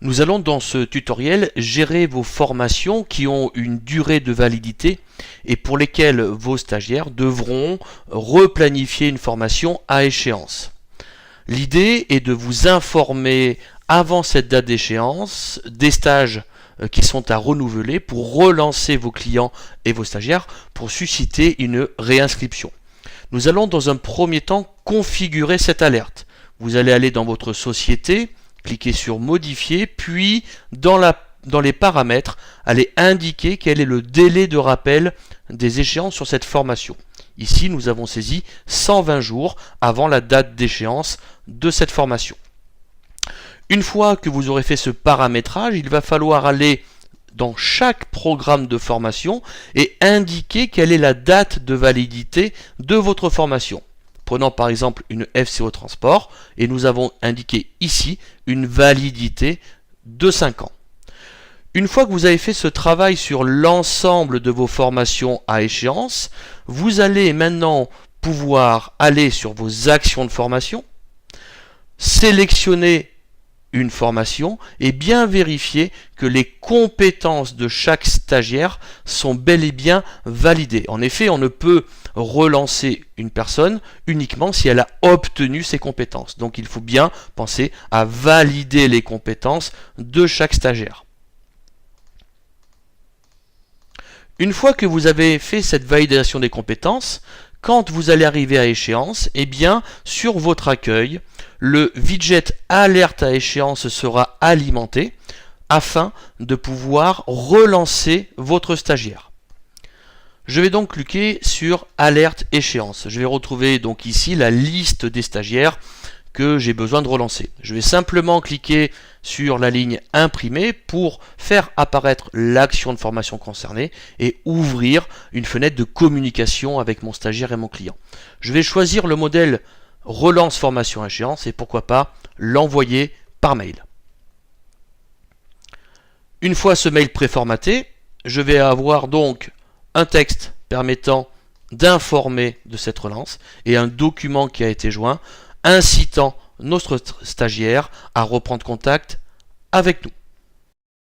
Nous allons dans ce tutoriel gérer vos formations qui ont une durée de validité et pour lesquelles vos stagiaires devront replanifier une formation à échéance. L'idée est de vous informer avant cette date d'échéance des stages qui sont à renouveler pour relancer vos clients et vos stagiaires pour susciter une réinscription. Nous allons dans un premier temps configurer cette alerte. Vous allez aller dans votre société, cliquez sur modifier, puis dans les paramètres, allez indiquer quel est le délai de rappel des échéances sur cette formation. Ici, nous avons saisi 120 jours avant la date d'échéance de cette formation. Une fois que vous aurez fait ce paramétrage, il va falloir aller dans chaque programme de formation et indiquer quelle est la date de validité de votre formation. Prenons par exemple une FCO Transport et nous avons indiqué ici une validité de 5 ans. Une fois que vous avez fait ce travail sur l'ensemble de vos formations à échéance, vous allez maintenant pouvoir aller sur vos actions de formation, sélectionner une formation et bien vérifier que les compétences de chaque stagiaire sont bel et bien validées. En effet, on ne peut relancer une personne uniquement si elle a obtenu ses compétences. Donc il faut bien penser à valider les compétences de chaque stagiaire. Une fois que vous avez fait cette validation des compétences, quand vous allez arriver à échéance, eh bien, sur votre accueil, le widget alerte à échéance sera alimenté afin de pouvoir relancer votre stagiaire. Je vais donc cliquer sur alerte échéance. Je vais retrouver donc ici la liste des stagiaires que j'ai besoin de relancer. Je vais simplement cliquer sur la ligne imprimer pour faire apparaître l'action de formation concernée et ouvrir une fenêtre de communication avec mon stagiaire et mon client. Je vais choisir le modèle relance formation à échéance et pourquoi pas l'envoyer par mail. Une fois ce mail préformaté, je vais avoir donc un texte permettant d'informer de cette relance et un document qui a été joint incitant notre stagiaire à reprendre contact avec nous.